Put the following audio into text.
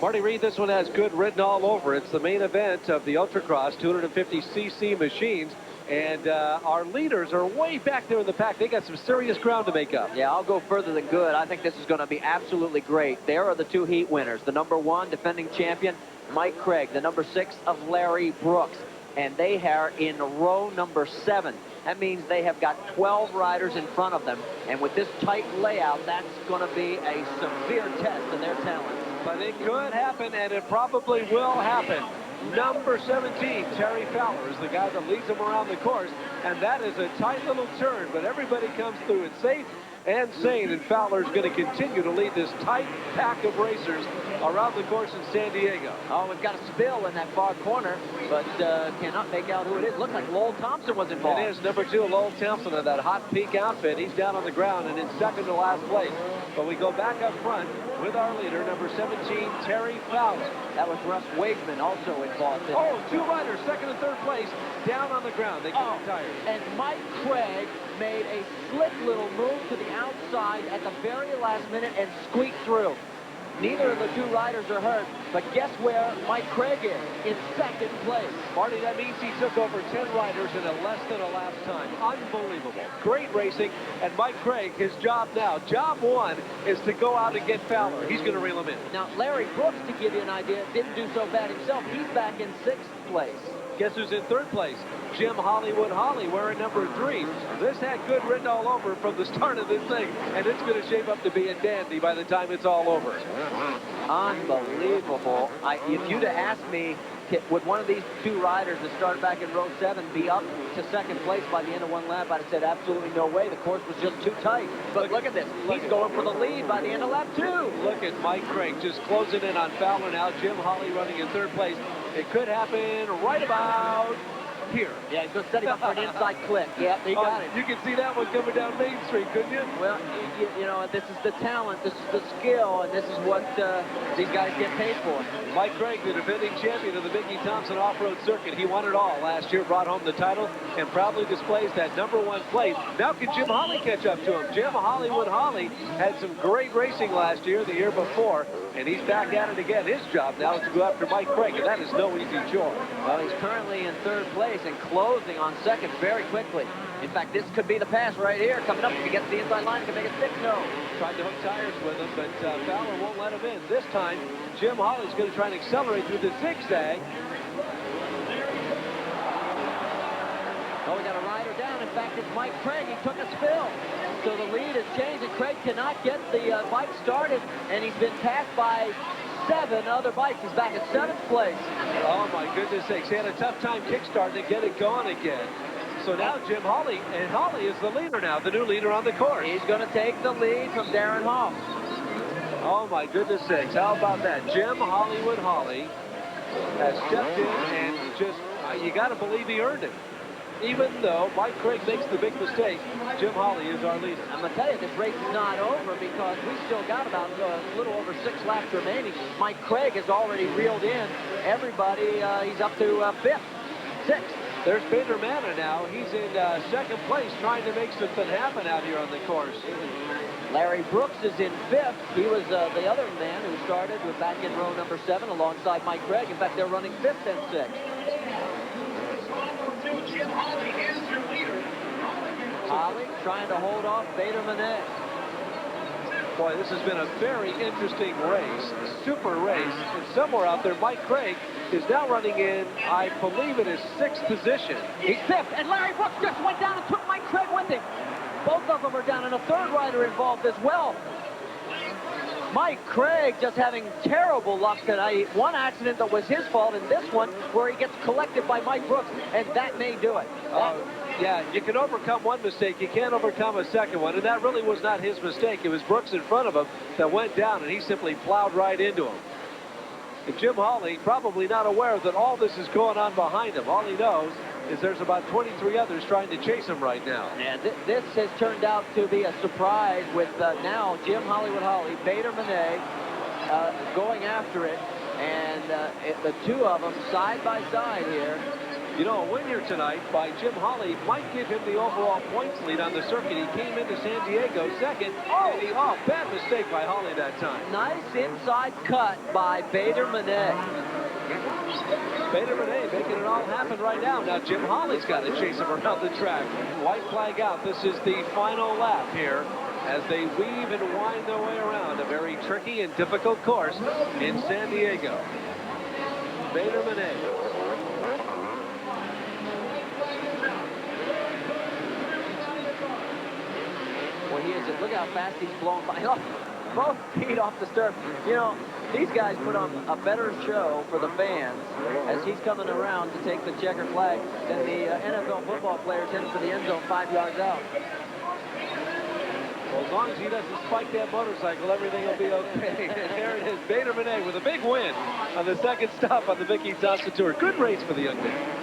Marty Reed, this one has good written all over. It's the main event of the Ultracross 250cc machines. And our leaders are way back there in the pack. They got some serious ground to make up. Yeah, I'll go further than good. I think this is going to be absolutely great. There are the two heat winners. The #1 defending champion, Mike Craig. The #6 of Larry Brooks. And they are in row #7. That means they have got 12 riders in front of them. And with this tight layout, that's going to be a severe test of their talent. But it could happen, and it probably will happen. #17, Terry Fowler, is the guy that leads them around the course, and that is a tight little turn, but everybody comes through it safe and sane, and Fowler's going to continue to lead this tight pack of racers around the course in San Diego. Oh, we've got a spill in that far corner, but cannot make out who it is. Looks like Lowell Thompson was involved. It is #2, Lowell Thompson, in that hot peak outfit. He's down on the ground and in second to last place. But we go back up front with our leader, #17, Terry Fowler. That was Russ Wakeman also involved. Oh, two riders, second and third place, down on the ground. They got tired. And Mike Craig made a slick little move to the outside at the very last minute and squeaked through. Neither of the two riders are hurt, but guess where Mike Craig is? In second place. Marty, that means he took over 10 riders in a less than a lap time. Unbelievable. Great racing, and Mike Craig, his job now, job one, is to go out and get Fowler. He's going to reel him in. Now, Larry Brooks, to give you an idea, didn't do so bad himself. He's back in 6th place. Guess who's in 3rd place? Jim Hollywood Holly, wearing #3. This had good written all over from the start of this thing, and it's going to shape up to be a dandy by the time it's all over. Unbelievable. If you'd have asked me, would one of these two riders that started back in row 7 be up to 2nd place by the end of one lap, I'd have said absolutely no way. The course was just too tight. But look at this. He's going for the lead by the end of lap 2. Look at Mike Craig just closing in on Fowler now. Jim Holly running in 3rd place. It could happen right about here. Yeah, he's going to set him up for an inside clip. Yeah, he got it. You can see that one coming down Main Street, couldn't you? Well, you know, this is the talent, this is the skill, and this is what these guys get paid for. Mike Craig, the defending champion of the Micky Thompson off-road circuit. He won it all last year, brought home the title, and proudly displays that #1 place. Now can Jim Holly catch up to him? Jim Hollywood Holly had some great racing last year, the year before, and he's back at it again. His job now is to go after Mike Craig, and that is no easy chore. Well, he's currently in 3rd place and closing on 2nd very quickly. In fact, this could be the pass right here. Coming up, if he gets the inside line, he can make it 6-0. Tried to hook tires with him, but Fowler won't let him in. This time, Jim Holly's going to try and accelerate through the zigzag. Oh, we got a rider down. In fact, it's Mike Craig. He took a spill. So the lead has changed, and Craig cannot get the bike started, and he's been passed by 7 other bikes. He's back at 7th place. Oh, my goodness sakes. He had a tough time kickstarting to get it going again. So now Jim Holly, and Holly is the leader now, the new leader on the course. He's going to take the lead from Darren Hall. Oh, my goodness sakes. How about that? Jim Hollywood Holly has stepped in and just, you got to believe he earned it. Even though Mike Craig makes the big mistake, Jim Holly is our leader. I'm going to tell you, this race is not over because we still got about a little over 6 laps remaining. Mike Craig has already reeled in everybody. He's up to 5th, 6th. There's Bader Manna now. He's in 2nd place trying to make something happen out here on the course. Larry Brooks is in 5th. He was the other man who started back in row #7 alongside Mike Craig. In fact, they're running 5th and 6th. Holly trying to hold off Bader Manna. Boy, this has been a very interesting race, super race. And somewhere out there, Mike Craig is now running in, I believe it is 6th position. He's 5th, and Larry Brooks just went down and took Mike Craig with him. Both of them are down, and a 3rd rider involved as well. Mike Craig just having terrible luck tonight. One accident that was his fault, and this one where he gets collected by Mike Brooks, and that may do it. Yeah, you can overcome one mistake. You can't overcome a second one, and that really was not his mistake. It was Brooks in front of him that went down, and he simply plowed right into him. And Jim Holly probably not aware that all this is going on behind him. All he knows is there's about 23 others trying to chase him right now. And this has turned out to be a surprise with now Jim Hollywood Holly, Bader Manna going after it, and the two of them side by side here. You know, a win here tonight by Jim Holley might give him the overall points lead on the circuit. He came into San Diego second. Oh, bad mistake by Holley that time. Nice inside cut by Bader Manet. Bader Manet making it all happen right now. Now Jim Holley's got to chase him around the track. White flag out. This is the final lap here as they weave and wind their way around a very tricky and difficult course in San Diego. Bader Manet. Well, he is. Look how fast he's blowing by. Both feet off the stirrup. You know, these guys put on a better show for the fans as he's coming around to take the checker flag than the NFL football players heading for the end zone 5 yards out. Well, as long as he doesn't spike that motorcycle, everything will be okay. And there it is, Bader Manet with a big win on the second stop on the Micky Thompson Tour. Good race for the young man.